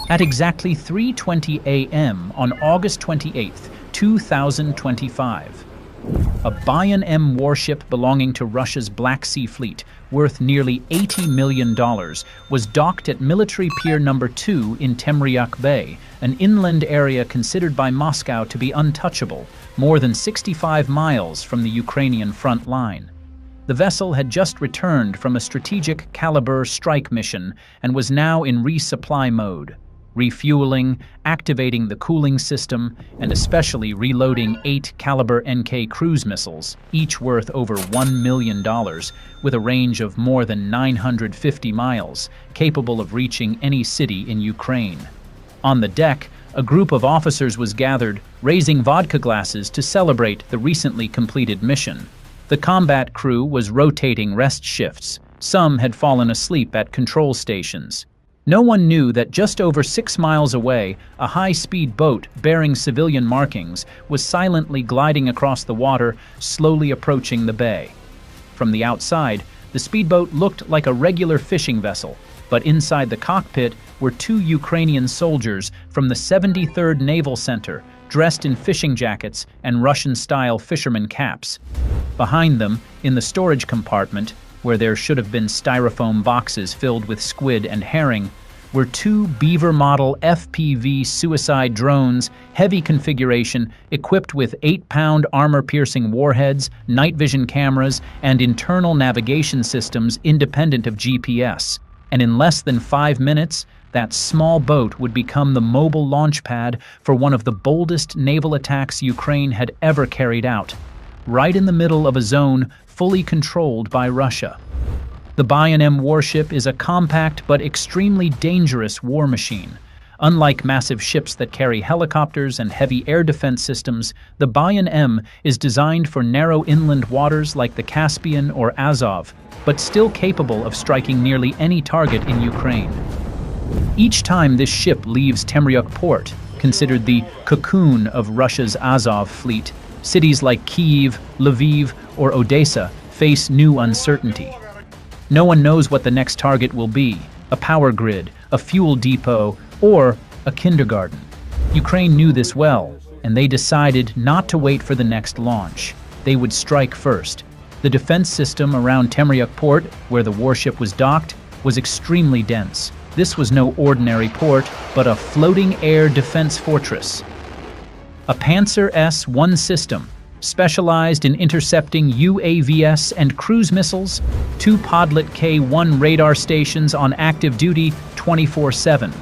At exactly 3:20 a.m. on August 28, 2025, a Buyan-M warship belonging to Russia's Black Sea Fleet, worth nearly $80 million, was docked at Military Pier No. 2 in Temryuk Bay, an inland area considered by Moscow to be untouchable, more than 65 miles from the Ukrainian front line. The vessel had just returned from a strategic Kalibr strike mission and was now in resupply mode, refueling, activating the cooling system, and especially reloading 8 Kalibr-NK cruise missiles, each worth over $1 million, with a range of more than 950 miles, capable of reaching any city in Ukraine. On the deck, a group of officers was gathered, raising vodka glasses to celebrate the recently completed mission. The combat crew was rotating rest shifts. Some had fallen asleep at control stations. No one knew that just over 6 miles away, a high-speed boat bearing civilian markings was silently gliding across the water, slowly approaching the bay. From the outside, the speedboat looked like a regular fishing vessel, but inside the cockpit were 2 Ukrainian soldiers from the 73rd Naval Center, dressed in fishing jackets and Russian-style fisherman caps. Behind them, in the storage compartment, where there should have been styrofoam boxes filled with squid and herring, were 2 Beaver model FPV suicide drones, heavy configuration, equipped with 8-pound armor-piercing warheads, night vision cameras, and internal navigation systems independent of GPS. And in less than 5 minutes, that small boat would become the mobile launch pad for one of the boldest naval attacks Ukraine had ever carried out, right in the middle of a zone fully controlled by Russia. The Buyan-M warship is a compact but extremely dangerous war machine. Unlike massive ships that carry helicopters and heavy air defense systems, the Buyan-M is designed for narrow inland waters like the Caspian or Azov, but still capable of striking nearly any target in Ukraine. Each time this ship leaves Temryuk port, considered the cocoon of Russia's Azov fleet, cities like Kyiv, Lviv, or Odessa face new uncertainty. No one knows what the next target will be: a power grid, a fuel depot, or a kindergarten. Ukraine knew this well, and they decided not to wait for the next launch. They would strike first. The defense system around Temryuk port, where the warship was docked, was extremely dense. This was no ordinary port, but a floating air defense fortress. A Panzer S-1 system, specialized in intercepting UAVs and cruise missiles, 2 Podlet K-1 radar stations on active duty 24/7.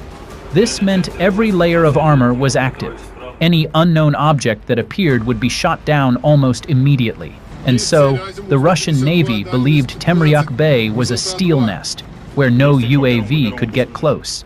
This meant every layer of armor was active. Any unknown object that appeared would be shot down almost immediately. And so, the Russian Navy believed Temryuk Bay was a steel nest, where no UAV could get close.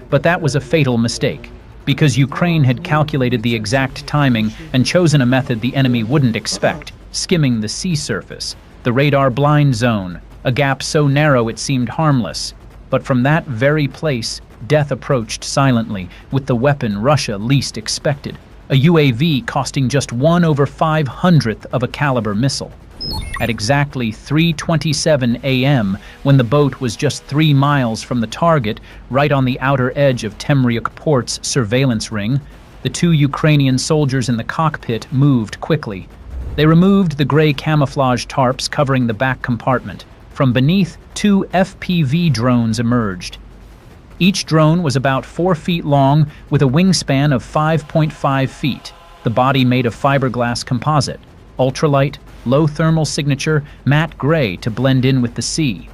But that was a fatal mistake, because Ukraine had calculated the exact timing and chosen a method the enemy wouldn't expect: skimming the sea surface, the radar blind zone, a gap so narrow it seemed harmless. But from that very place, death approached silently, with the weapon Russia least expected: a UAV costing just 1/500th of a Kalibr missile. At exactly 3:27 a.m., when the boat was just 3 miles from the target, right on the outer edge of Temryuk port's surveillance ring, the 2 Ukrainian soldiers in the cockpit moved quickly. They removed the gray camouflage tarps covering the back compartment. From beneath, 2 FPV drones emerged. Each drone was about 4 feet long, with a wingspan of 5.5 feet, the body made of fiberglass composite, ultralight, low thermal signature, matte gray to blend in with the sea.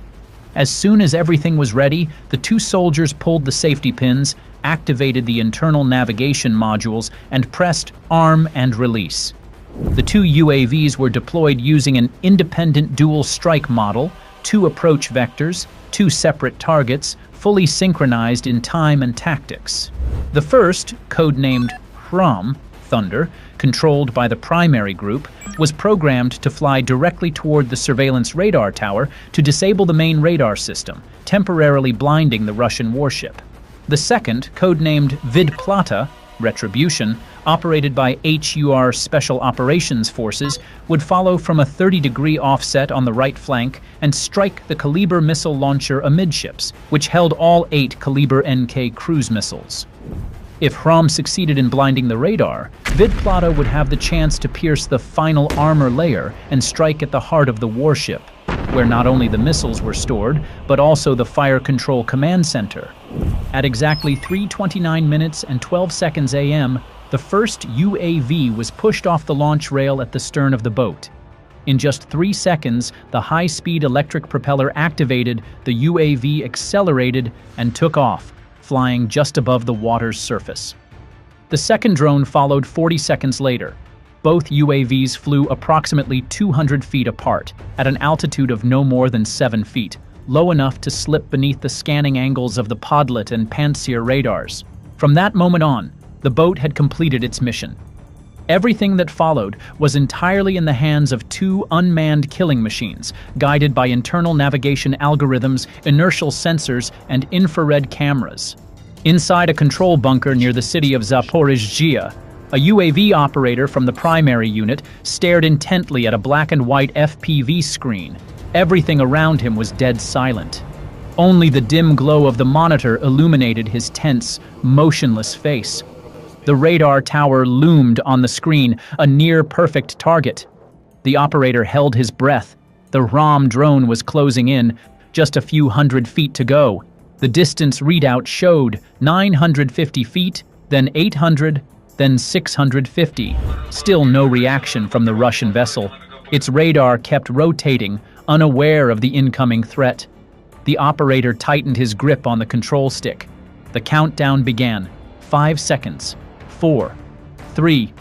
As soon as everything was ready, the 2 soldiers pulled the safety pins, activated the internal navigation modules, and pressed arm and release. The 2 UAVs were deployed using an independent dual strike model, 2 approach vectors, 2 separate targets, fully synchronized in time and tactics. The first, codenamed Hram, Thunder, controlled by the primary group, was programmed to fly directly toward the surveillance radar tower to disable the main radar system, temporarily blinding the Russian warship. The second, codenamed Vidplata, Retribution, operated by HUR Special Operations Forces, would follow from a 30-degree offset on the right flank and strike the Kalibr missile launcher amidships, which held all 8 Kalibr-NK cruise missiles. If Hrom succeeded in blinding the radar, Vidplata would have the chance to pierce the final armor layer and strike at the heart of the warship, where not only the missiles were stored, but also the fire control command center. At exactly 3:29 minutes and 12 seconds AM, the first UAV was pushed off the launch rail at the stern of the boat. In just 3 seconds, the high-speed electric propeller activated, the UAV accelerated and took off, flying just above the water's surface. The second drone followed 40 seconds later. Both UAVs flew approximately 200 feet apart, at an altitude of no more than 7 feet, low enough to slip beneath the scanning angles of the Podlet and Pantsir radars. From that moment on, the boat had completed its mission. Everything that followed was entirely in the hands of 2 unmanned killing machines, guided by internal navigation algorithms, inertial sensors, and infrared cameras. Inside a control bunker near the city of Zaporizhzhia, a UAV operator from the primary unit stared intently at a black and white FPV screen. Everything around him was dead silent. Only the dim glow of the monitor illuminated his tense, motionless face. The radar tower loomed on the screen, a near-perfect target. The operator held his breath. The Hrom drone was closing in, just a few hundred feet to go. The distance readout showed 950 feet, then 800, then 650. Still no reaction from the Russian vessel. Its radar kept rotating, unaware of the incoming threat. The operator tightened his grip on the control stick. The countdown began. 5 seconds. 4, 3.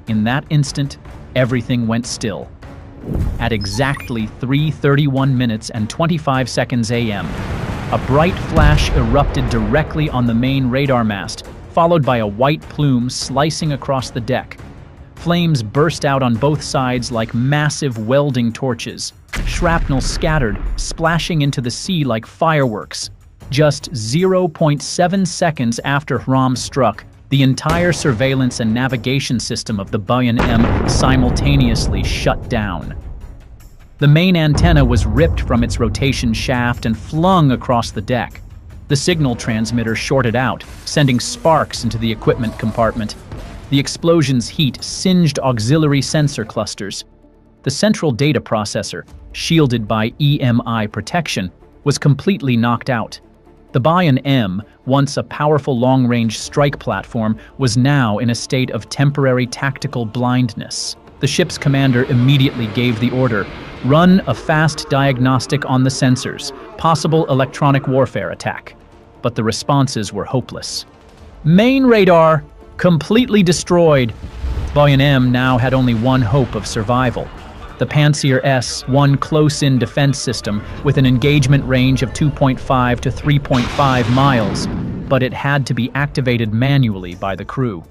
In that instant, everything went still. At exactly 3:31 minutes and 25 seconds AM, a bright flash erupted directly on the main radar mast, followed by a white plume slicing across the deck. Flames burst out on both sides like massive welding torches. Shrapnel scattered, splashing into the sea like fireworks. Just 0.7 seconds after Hrom struck, the entire surveillance and navigation system of the Buyan-M simultaneously shut down. The main antenna was ripped from its rotation shaft and flung across the deck. The signal transmitter shorted out, sending sparks into the equipment compartment. The explosion's heat singed auxiliary sensor clusters. The central data processor, shielded by EMI protection, was completely knocked out. The Buyan-M, once a powerful long-range strike platform, was now in a state of temporary tactical blindness. The ship's commander immediately gave the order, "Run a fast diagnostic on the sensors, possible electronic warfare attack." But the responses were hopeless. Main radar, completely destroyed. Buyan-M now had only one hope of survival. The Pantsir S-1 close-in defense system with an engagement range of 2.5 to 3.5 miles, but it had to be activated manually by the crew.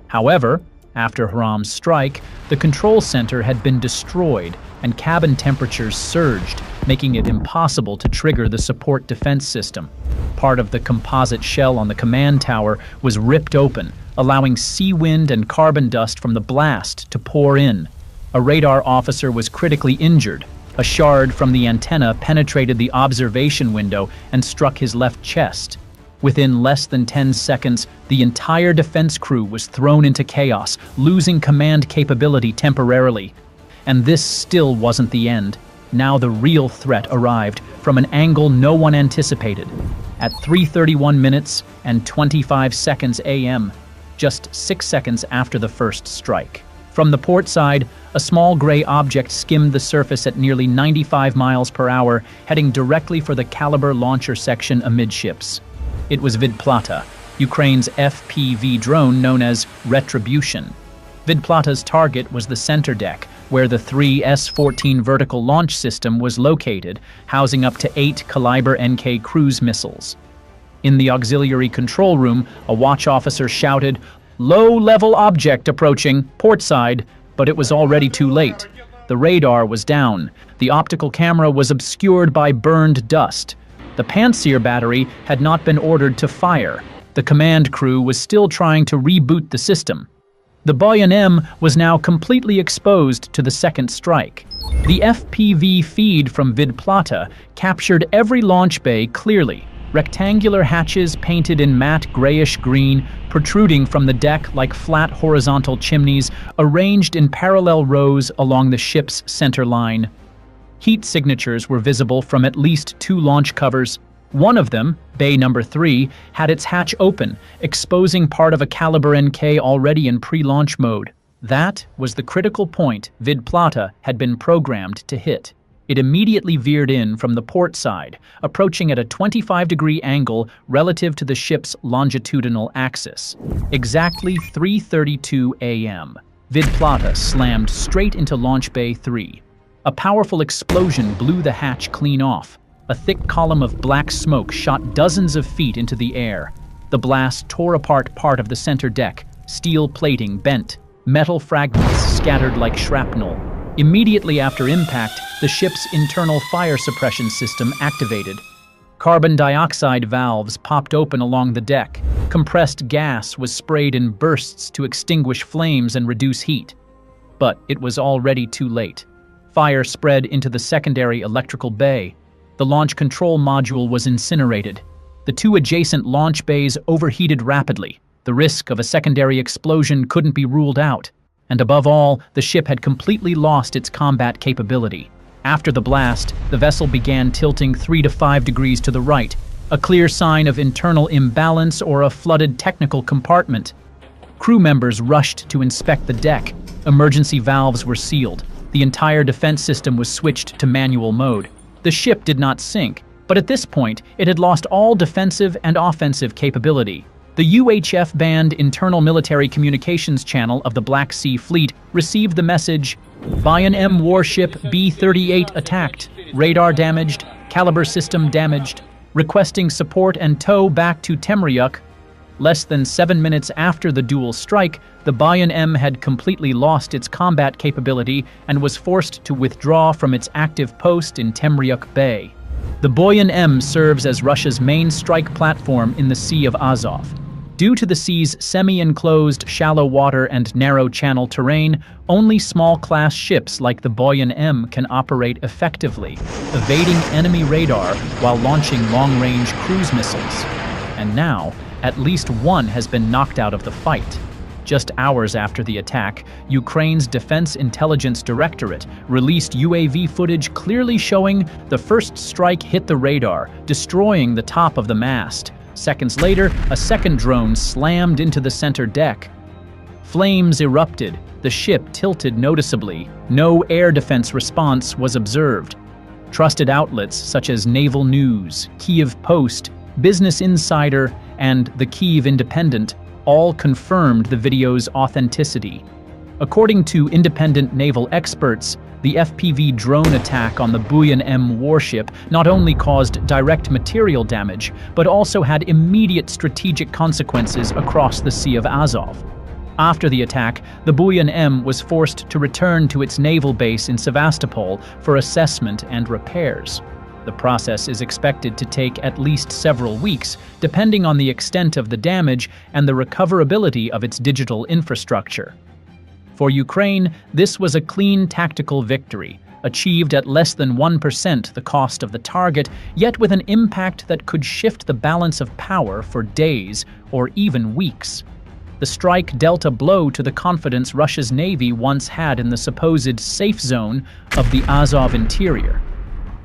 However, after Hrom's strike, the control center had been destroyed and cabin temperatures surged, making it impossible to trigger the support defense system. Part of the composite shell on the command tower was ripped open, allowing sea wind and carbon dust from the blast to pour in. A radar officer was critically injured. A shard from the antenna penetrated the observation window and struck his left chest. Within less than 10 seconds, the entire defense crew was thrown into chaos, losing command capability temporarily. And this still wasn't the end. Now the real threat arrived from an angle no one anticipated. At 3:31 minutes and 25 seconds AM, just 6 seconds after the first strike. From the port side, a small gray object skimmed the surface at nearly 95 miles per hour, heading directly for the Kalibr launcher section amidships. It was Vidplata, Ukraine's FPV drone known as Retribution. Vidplata's target was the center deck, where the 3 S-14 vertical launch system was located, housing up to 8 Kalibr-NK cruise missiles. In the auxiliary control room, a watch officer shouted, "Low-level object approaching, port side," but it was already too late. The radar was down. The optical camera was obscured by burned dust. The Pantsir battery had not been ordered to fire. The command crew was still trying to reboot the system. The Buyan-M was now completely exposed to the second strike. The FPV feed from Vidplata captured every launch bay clearly, rectangular hatches painted in matte grayish-green, protruding from the deck like flat horizontal chimneys arranged in parallel rows along the ship's center line. Heat signatures were visible from at least 2 launch covers. One of them, Bay number 3, had its hatch open, exposing part of a Kalibr-NK already in pre-launch mode. That was the critical point Vidplata had been programmed to hit. It immediately veered in from the port side, approaching at a 25-degree angle relative to the ship's longitudinal axis. Exactly 3:32 a.m., Vidplata slammed straight into Launch Bay 3. A powerful explosion blew the hatch clean off. A thick column of black smoke shot dozens of feet into the air. The blast tore apart part of the center deck, steel plating bent, metal fragments scattered like shrapnel. Immediately after impact, the ship's internal fire suppression system activated. Carbon dioxide valves popped open along the deck. Compressed gas was sprayed in bursts to extinguish flames and reduce heat. But it was already too late. Fire spread into the secondary electrical bay. The launch control module was incinerated. The 2 adjacent launch bays overheated rapidly. The risk of a secondary explosion couldn't be ruled out. And above all, the ship had completely lost its combat capability. After the blast, the vessel began tilting 3 to 5 degrees to the right, a clear sign of internal imbalance or a flooded technical compartment. Crew members rushed to inspect the deck. Emergency valves were sealed. The entire defense system was switched to manual mode. The ship did not sink, but at this point, it had lost all defensive and offensive capability. The UHF band internal military communications channel of the Black Sea Fleet received the message, Buyan-M warship B-38 attacked, radar damaged, Kalibr system damaged, requesting support and tow back to Temryuk. Less than 7 minutes after the dual strike, the Buyan-M had completely lost its combat capability and was forced to withdraw from its active post in Temryuk Bay. The Buyan-M serves as Russia's main strike platform in the Sea of Azov. Due to the sea's semi-enclosed, shallow water and narrow channel terrain, only small-class ships like the Buyan-M can operate effectively, evading enemy radar while launching long-range cruise missiles. And now, at least one has been knocked out of the fight. Just hours after the attack, Ukraine's Defense Intelligence Directorate released UAV footage clearly showing the first strike hit the radar, destroying the top of the mast. Seconds later, a second drone slammed into the center deck. Flames erupted. The ship tilted noticeably. No air defense response was observed. Trusted outlets such as Naval News, Kyiv Post, Business Insider, and the Kyiv Independent all confirmed the video's authenticity. According to independent naval experts, the FPV drone attack on the Buyan-M warship not only caused direct material damage, but also had immediate strategic consequences across the Sea of Azov. After the attack, the Buyan-M was forced to return to its naval base in Sevastopol for assessment and repairs. The process is expected to take at least several weeks, depending on the extent of the damage and the recoverability of its digital infrastructure. For Ukraine, this was a clean tactical victory, achieved at less than 1% the cost of the target, yet with an impact that could shift the balance of power for days or even weeks. The strike dealt a blow to the confidence Russia's navy once had in the supposed safe zone of the Azov interior.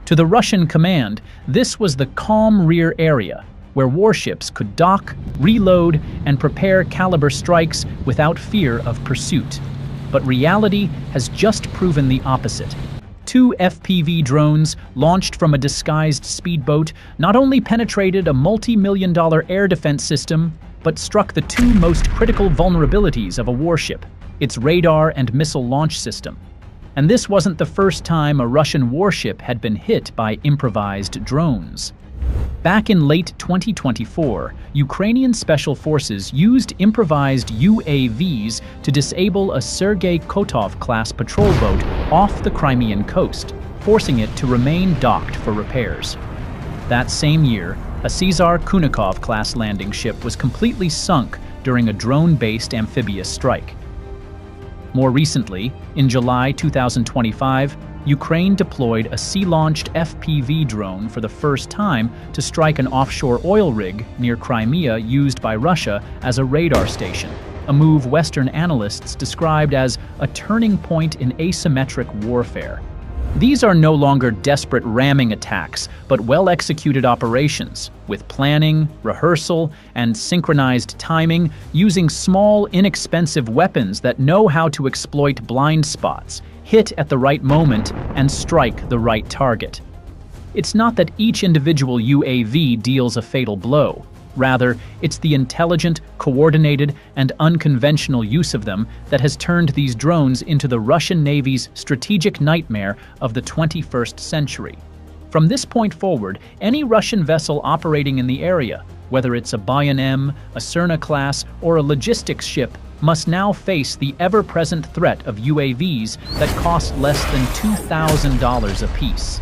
To the Russian command, this was the calm rear area, where warships could dock, reload, and prepare Kalibr strikes without fear of pursuit. But reality has just proven the opposite. 2 FPV drones, launched from a disguised speedboat, not only penetrated a multi-million-dollar air defense system, but struck the 2 most critical vulnerabilities of a warship, its radar and missile launch system. And this wasn't the first time a Russian warship had been hit by improvised drones. Back in late 2024, Ukrainian special forces used improvised UAVs to disable a Sergei Kotov-class patrol boat off the Crimean coast, forcing it to remain docked for repairs. That same year, A Cesar Kunikov-class landing ship was completely sunk during a drone-based amphibious strike. More recently, in July 2025, Ukraine deployed a sea-launched FPV drone for the first time to strike an offshore oil rig near Crimea used by Russia as a radar station, a move Western analysts described as a turning point in asymmetric warfare. These are no longer desperate ramming attacks, but well-executed operations, with planning, rehearsal, and synchronized timing, using small, inexpensive weapons that know how to exploit blind spots, hit at the right moment, and strike the right target. It's not that each individual UAV deals a fatal blow. Rather, it's the intelligent, coordinated, and unconventional use of them that has turned these drones into the Russian Navy's strategic nightmare of the 21st century. From this point forward, any Russian vessel operating in the area, whether it's a Buyan-M, a Cerna-class, or a logistics ship, must now face the ever-present threat of UAVs that cost less than $2,000 apiece.